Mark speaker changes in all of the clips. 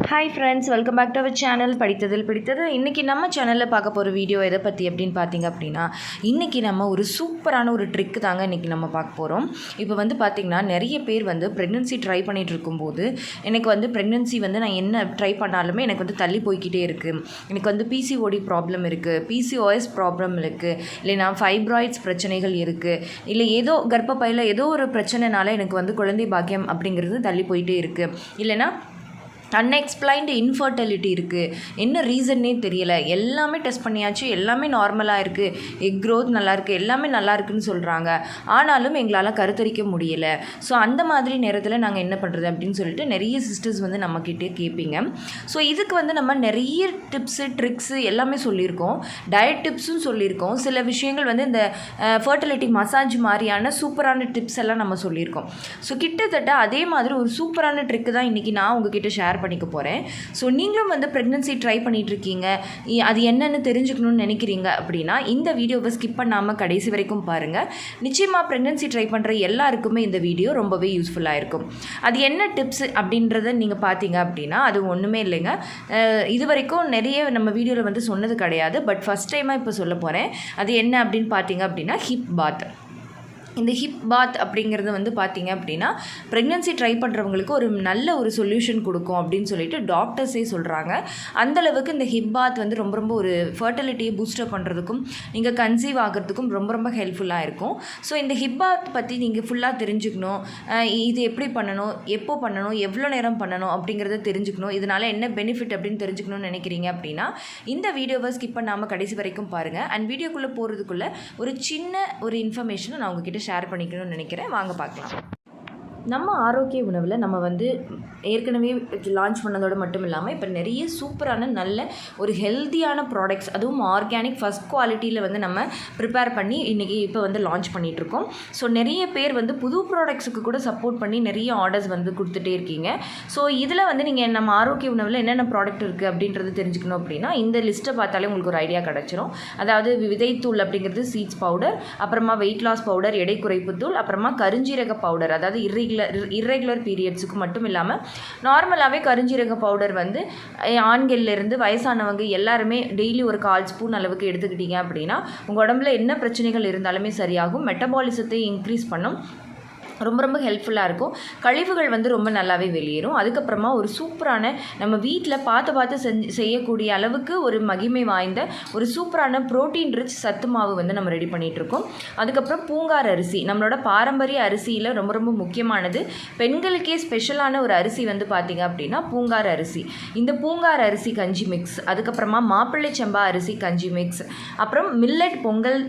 Speaker 1: Hi friends, welcome back to our channel படித்ததில் பிடித்தது. இன்றைக்கி நம்ம சேனலில் பார்க்க போகிற வீடியோ எதை பற்றி அப்படின்னு பார்த்தீங்க அப்படின்னா, இன்றைக்கி நம்ம ஒரு சூப்பரான ஒரு ட்ரிக்கு தாங்க இன்றைக்கி நம்ம பார்க்க போகிறோம். இப்போ பார்த்திங்கன்னா நிறைய பேர் ப்ரெக்னென்சி ட்ரை பண்ணிகிட்டு இருக்கும்போது எனக்கு ப்ரெக்னென்சி நான் என்ன ட்ரை பண்ணாலுமே எனக்கு தள்ளி போய்கிட்டே இருக்குது. எனக்கு பிசிஓடி ப்ராப்ளம் இருக்குது, பிசிஓஎஸ் ப்ராப்ளம் இருக்குது, இல்லைனா ஃபைப்ராய்ட்ஸ் பிரச்சனைகள் இருக்குது, இல்லை ஏதோ கர்ப்பப்பையில் ஏதோ ஒரு பிரச்சனைனால எனக்கு குழந்தை பாக்கியம் அப்படிங்கிறது தள்ளி போயிட்டே இருக்குது, இல்லைனா அன்எக்ஸ்பிளைன்டு இன்ஃபர்டிலிட்டி இருக்குது. என்ன ரீசன்னே தெரியலை. எல்லாமே டெஸ்ட் பண்ணியாச்சு, எல்லாமே நார்மலாக இருக்குது, எக் க்ரோத் நல்லாயிருக்கு, எல்லாமே நல்லா இருக்குதுன்னு சொல்கிறாங்க. ஆனாலும் எங்களால் கருத்தரிக்க முடியலை. ஸோ அந்த மாதிரி நேரத்தில் நாங்கள் என்ன பண்ணுறது அப்படின்னு சொல்லிட்டு நிறைய சிஸ்டர்ஸ் நம்மக்கிட்டே கேட்பீங்க. ஸோ இதுக்கு நம்ம நிறைய டிப்ஸு ட்ரிக்ஸு எல்லாமே சொல்லியிருக்கோம். டயட் டிப்ஸும் சொல்லியிருக்கோம். சில விஷயங்கள் இந்த ஃபர்டிலிட்டி மசாஜ் மாதிரியான சூப்பரான டிப்ஸ் எல்லாம் நம்ம சொல்லியிருக்கோம். ஸோ கிட்டத்தட்ட அதே மாதிரி ஒரு சூப்பரான ட்ரிக்கு தான் இன்றைக்கி நான் உங்ககிட்ட ஷேர் பண்ணிக்க போகிறேன். ஸோ நீங்களும் ப்ரெக்னென்சி ட்ரை பண்ணிகிட்ருக்கீங்க, அது என்னென்னு தெரிஞ்சுக்கணும்னு நினைக்கிறீங்க அப்படின்னா இந்த வீடியோவை ஸ்கிப் பண்ணாமல் கடைசி வரைக்கும் பாருங்கள். நிச்சயமாக ப்ரெக்னென்சி ட்ரை பண்ணுற எல்லாருக்குமே இந்த வீடியோ ரொம்பவே யூஸ்ஃபுல்லாக இருக்கும். அது என்ன டிப்ஸ் அப்படின்றத நீங்கள் பார்த்தீங்க அப்படின்னா அது ஒன்றுமே இல்லைங்க. இது வரைக்கும் நிறைய நம்ம வீடியோவில் சொன்னது கிடையாது. பட் ஃபஸ்ட் டைமாக இப்போ சொல்ல போகிறேன். அது என்ன அப்படின்னு பார்த்தீங்க அப்படின்னா ஹிப் பாத். இந்த ஹிப் பாத் அப்படிங்கிறது பார்த்தீங்க அப்படின்னா ப்ரெக்னென்சி ட்ரை பண்ணுறவங்களுக்கு ஒரு நல்ல ஒரு சொல்யூஷன் கொடுக்கும் அப்படின்னு சொல்லிட்டு டாக்டர்ஸே சொல்கிறாங்க. அந்தளவுக்கு இந்த ஹிப் பாத் ரொம்ப ரொம்ப ஒரு ஃபர்டிலிட்டியை பூஸ்டப் பண்ணுறதுக்கும் நீங்கள் கன்சீவ் ஆகிறதுக்கும் ரொம்ப ரொம்ப ஹெல்ப்ஃபுல்லாக இருக்கும். ஸோ இந்த ஹிப் பாத் பற்றி நீங்கள் ஃபுல்லாக தெரிஞ்சுக்கணும். இது எப்படி பண்ணணும், எப்போ பண்ணணும், எவ்வளோ நேரம் பண்ணணும் அப்படிங்கிறத தெரிஞ்சுக்கணும். இதனால் என்ன பெனிஃபிட் அப்படின்னு தெரிஞ்சுக்கணும்னு நினைக்கிறீங்க அப்படின்னா இந்த வீடியோவை ஸ்கிப் பண்ணாமல் கடைசி வரைக்கும் பாருங்கள். அண்ட் வீடியோக்குள்ளே போகிறதுக்குள்ளே ஒரு சின்ன ஒரு இன்ஃபர்மேஷனை நான் உங்ககிட்ட ஷேர் பண்ணிக்கணும்னு நினைக்கிறேன். வாங்க பார்க்கலாம். நம்ம ஆரோக்கிய உணவில் நம்ம ஏற்கனவே லான்ச் பண்ணதோடு மட்டும் இல்லாமல் இப்போ நிறைய சூப்பரான நல்ல ஒரு ஹெல்த்தியான ப்ராடக்ட்ஸ், அதுவும் ஆர்கானிக் ஃபஸ்ட் குவாலிட்டியில் நம்ம ப்ரிப்பேர் பண்ணி இன்றைக்கி இப்போ லான்ச் பண்ணிகிட்ருக்கோம். ஸோ நிறைய பேர் புது ப்ராடக்ட்ஸுக்கு கூட சப்போர்ட் பண்ணி நிறைய ஆர்டர்ஸ் கொடுத்துட்டே இருக்கீங்க. ஸோ இதில் நீங்கள் நம்ம ஆரோக்கிய உணவில் என்னென்ன ப்ராடக்ட் இருக்குது அப்படின்றது தெரிஞ்சுக்கணும் அப்படின்னா இந்த லிஸ்ட்டை பார்த்தாலே உங்களுக்கு ஒரு ஐடியா கிடச்சிரும். அதாவது விதைத்தூள் அப்படிங்கிறது சீட்ஸ் பவுடர், அப்புறமா வெயிட் லாஸ் பவுடர் எடை குறைப்பு தூள், அப்புறமா கருஞ்சீரக பவுடர், அதாவது இர்ரெகுலர் பீரியட்ஸுக்கு மட்டும் இல்லாமல் நார்மலாகவே கருஞ்சீரக பவுடர் ஆண்கள்லேருந்து வயசானவங்க எல்லாருமே டெய்லி ஒரு 1/4 ஸ்பூன் அளவுக்கு எடுத்துக்கிட்டீங்க அப்படின்னா உங்கள் உடம்புல என்ன பிரச்சனைகள் இருந்தாலுமே சரியாகும். மெட்டபாலிசத்தை இன்க்ரீஸ் பண்ணும், ரொம்ப ரொம்ப ஹெல்ப்ஃபுல்லாக இருக்கும். கழிவுகள் ரொம்ப நல்லாவே வெளியேறும். அதுக்கப்புறமா ஒரு சூப்பரான நம்ம வீட்டில் பார்த்து செய்யக்கூடிய அளவுக்கு ஒரு மகிமை வாய்ந்த ஒரு சூப்பரான ப்ரோட்டீன் ரிச் சத்து மாவு நம்ம ரெடி பண்ணிகிட்ருக்கோம். அதுக்கப்புறம் பூங்கார் அரிசி, நம்மளோட பாரம்பரிய அரிசியில் ரொம்ப ரொம்ப முக்கியமானது, பெண்களுக்கே ஸ்பெஷலான ஒரு அரிசி பார்த்திங்க அப்படின்னா பூங்கார் அரிசி. இந்த பூங்கார் அரிசி கஞ்சி மிக்ஸ், அதுக்கப்புறமா மாப்பிள்ளை சம்பா அரிசி கஞ்சி மிக்ஸ், அப்புறம் மில்லட் பொங்கல்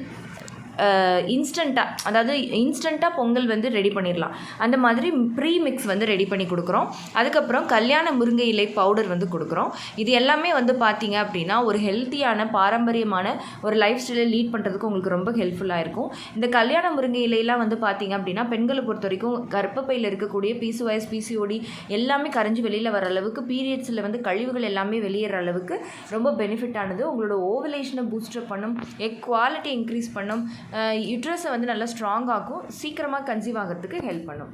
Speaker 1: இன்ஸ்டண்ட்டாக பொங்கல் ரெடி பண்ணிடலாம். அந்த மாதிரி ப்ரீ மிக்ஸ் ரெடி பண்ணி கொடுக்குறோம். அதுக்கப்புறம் கல்யாண முருங்கை இலை பவுடர் கொடுக்குறோம். இது எல்லாமே பார்த்தீங்க அப்படின்னா ஒரு ஹெல்த்தியான பாரம்பரியமான ஒரு லைஃப் ஸ்டைலை லீட் பண்ணுறதுக்கு உங்களுக்கு ரொம்ப ஹெல்ப்ஃபுல்லாக இருக்கும். இந்த கல்யாண முருங்கை இலையெல்லாம் பார்த்தீங்க அப்படின்னா பெண்களை பொறுத்த வரைக்கும் கர்ப்பப்பையில் இருக்கக்கூடிய பிசிஓஎஸ் பிசிஓடி எல்லாமே கரைஞ்சி வெளியில் வர அளவுக்கு, பீரியட்ஸில் கழிவுகள் எல்லாமே வெளியேற அளவுக்கு ரொம்ப பெனிஃபிட்டானது. உங்களோட ஓவலேஷனை பூஸ்டப் பண்ணும், எக் குவாலிட்டி இன்க்ரீஸ் பண்ணும், யூட்ரஸை நல்லா ஸ்ட்ராங் ஆகும், சீக்கிரமாக கன்சீவ் ஆகிறதுக்கு ஹெல்ப் பண்ணும்.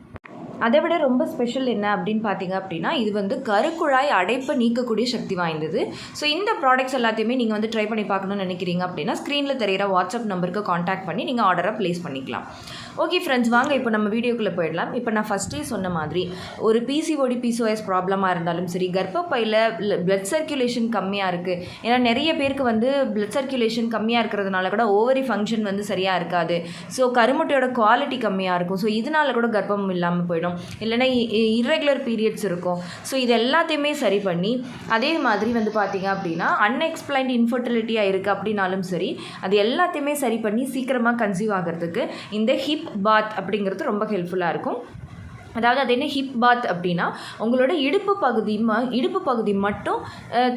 Speaker 1: அதை விட ரொம்ப ஸ்பெஷல் என்ன அப்படின்னு பார்த்தீங்க அப்படின்னா இது கருக்குழாய் அடைப்பை நீக்கக்கூடிய சக்தி வாய்ந்தது. ஸோ இந்த ப்ராடக்ட்ஸ் எல்லாத்தையுமே நீங்கள் ட்ரை பண்ணி பார்க்கணும்னு நினைக்கிறீங்க அப்படின்னா ஸ்க்ரீனில் தெரிகிற வாட்ஸ்அப் நம்பருக்கு காண்டாக்ட் பண்ணி நீங்கள் ஆர்டரை ப்ளேஸ் பண்ணிக்கலாம். ஓகே ஃப்ரெண்ட்ஸ், வாங்க இப்போ நம்ம வீடியோக்குள்ளே போயிடலாம். இப்போ நான் ஃபஸ்ட்டே சொன்ன மாதிரி ஒரு பிசிஓடி பிசிஓஎஸ் ப்ராப்ளமாக இருந்தாலும் சரி, கர்ப்பப்பையில் பிளட் சர்க்குலேஷன் கம்மியாக இருக்குது. ஏன்னா நிறைய பேருக்கு பிளட் சர்க்குலேஷன் கம்மியாக இருக்கிறதுனால கூட ஓவரி ஃபங்க்ஷன் சரியாக இருக்காது. ஸோ கருமுட்டையோட குவாலிட்டி கம்மியாக இருக்கும். ஸோ இதனால் கூட கர்ப்பம் இல்லாமல் போயிடும், இல்லைன்னா இர்ரெகுலர் பீரியட்ஸ் இருக்கும். ஸோ இது எல்லாத்தையுமே சரி பண்ணி, அதே மாதிரி பார்த்தீங்க அப்படின்னா அன்எக்ஸ்பிளைன்டு இன்ஃபர்டிலிட்டியாக இருக்குது அப்படின்னாலும் சரி, அது எல்லாத்தையுமே சரி பண்ணி சீக்கிரமாக கன்சீவ் ஆகிறதுக்கு இந்த ஹிப் பாத் அப்படிங்கிறது ரொம்ப ஹெல்ப்ஃபுல்லாக இருக்கும். அதாவது அது என்ன ஹிப் பாத் அப்படின்னா உங்களோட இடுப்பு பகுதி மட்டும்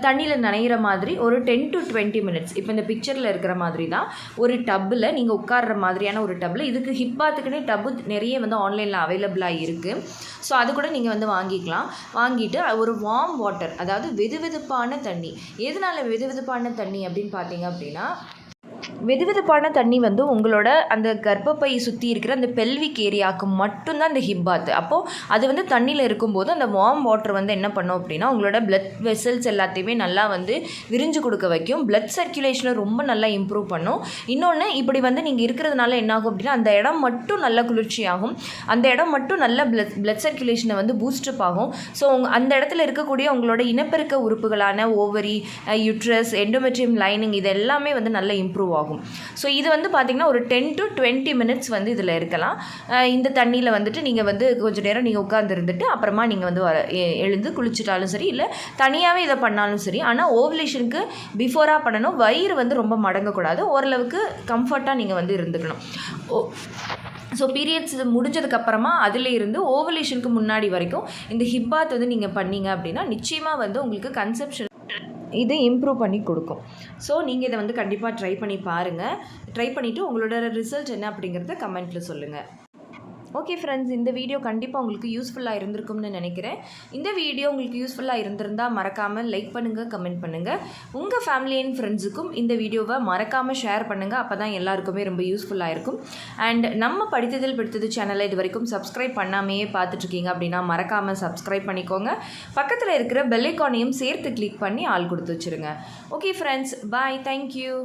Speaker 1: தண்ணியில் நனைகிற மாதிரி ஒரு 10 to 20 minutes. இப்போ இந்த பிக்சரில் இருக்கிற மாதிரி தான் ஒரு டப்பில் நீங்கள் உட்கார்ற மாதிரியான ஒரு டப்பில், இதுக்கு ஹிப் பாத்துக்குன்னே டப்பு நிறைய ஆன்லைனில் அவைலபிளாக இருக்குது. ஸோ அது கூட நீங்கள் வாங்கிக்கலாம். வாங்கிட்டு ஒரு வார்ம் வாட்டர், அதாவது வெதுவெதுப்பான தண்ணி. எதனால் வெதுவெதுப்பான தண்ணி அப்படின்னு பார்த்தீங்க அப்படின்னா வெதுவெதுப்பான தண்ணி வந்து உங்களோட அந்த கர்ப்பப்பை சுற்றி இருக்கிற அந்த பெல்விக் ஏரியாவுக்கு மட்டும்தான் இந்த ஹிப் பாத். அப்போது அது வந்து தண்ணியில் இருக்கும்போது அந்த வார்ம் வாட்டர் வந்து என்ன பண்ணும் அப்படின்னா உங்களோட பிளட் வெசல்ஸ் எல்லாத்தையுமே நல்லா வந்து விரிஞ்சு கொடுக்க வைக்கும். பிளட் சர்க்குலேஷனை ரொம்ப நல்லா இம்ப்ரூவ் பண்ணும். இன்னொன்று இப்படி வந்து நீங்கள் இருக்கிறதுனால என்னாகும் அப்படின்னா அந்த இடம் மட்டும் நல்லா குளிர்ச்சியாகும். அந்த இடம் மட்டும் நல்ல பிளட் சர்க்குலேஷனை வந்து பூஸ்டப் ஆகும். ஸோ அந்த இடத்துல இருக்கக்கூடிய உங்களோட இனப்பெருக்க உறுப்புகளான ஓவரி, யூட்ரஸ், எண்டோமெட்ரியம் லைனிங் இது எல்லாமே வந்து நல்லா இம்ப்ரூவ் ஆகும். ஸோ இது வந்து பார்த்திங்கன்னா ஒரு 10 to 20 minutes வந்து இதில் இருக்கலாம். இந்த தண்ணியில் வந்துட்டு நீங்கள் வந்து கொஞ்சம் நேரம் நீங்கள் உட்காந்துருந்துட்டு அப்புறமா நீங்கள் வந்து எழுந்து குளிச்சுட்டாலும் சரி, இல்லை தனியாகவே இதை பண்ணாலும் சரி. ஆனால் ஓவலேஷனுக்கு பிஃபோராக பண்ணணும். வயிறு வந்து ரொம்ப மடங்கக்கூடாது. ஓரளவுக்கு கம்ஃபர்ட்டாக நீங்கள் வந்து இருந்துக்கணும். ஸோ பீரியட்ஸ் முடிஞ்சதுக்கப்புறமா அதில் இருந்து ஓவலேஷனுக்கு முன்னாடி வரைக்கும் இந்த ஹிப் பாத் வந்து நீங்கள் பண்ணீங்க அப்படின்னா நிச்சயமாக வந்து உங்களுக்கு கன்செப்ஷன் இது இம்ப்ரூவ் பண்ணி கொடுக்கும். ஸோ நீங்கள் இதை வந்து கண்டிப்பாக ட்ரை பண்ணி பாருங்கள். ட்ரை பண்ணிவிட்டு உங்களோட ரிசல்ட் என்ன அப்படிங்கிறத கமெண்ட்டில் சொல்லுங்கள். ஓகே ஃப்ரெண்ட்ஸ், இந்த வீடியோ கண்டிப்பாக உங்களுக்கு யூஸ்ஃபுல்லாக இருந்திருக்கும்னு நினைக்கிறேன். இந்த வீடியோ உங்களுக்கு யூஸ்ஃபுல்லாக இருந்திருந்தால் மறக்காமல் லைக் பண்ணுங்கள், கமெண்ட் பண்ணுங்கள். உங்கள் ஃபேமிலி அண்ட் ஃப்ரெண்ட்ஸுக்கும் இந்த வீடியோவை மறக்காமல் ஷேர் பண்ணுங்கள். அப்போ தான் எல்லாருக்குமே ரொம்ப யூஸ்ஃபுல்லாக இருக்கும். அண்ட் நம்ம படித்ததில் பிடித்தது சேனலை இது வரைக்கும் சப்ஸ்கிரைப் பண்ணாமையே பார்த்துட்ருக்கீங்க அப்படின்னா மறக்காமல் சப்ஸ்கிரைப் பண்ணிக்கோங்க. பக்கத்தில் இருக்கிற பெல் ஐகானையும் சேர்த்து கிளிக் பண்ணி ஆல் கொடுத்து வச்சுருங்க. ஓகே ஃப்ரெண்ட்ஸ், பாய், தேங்க்யூ.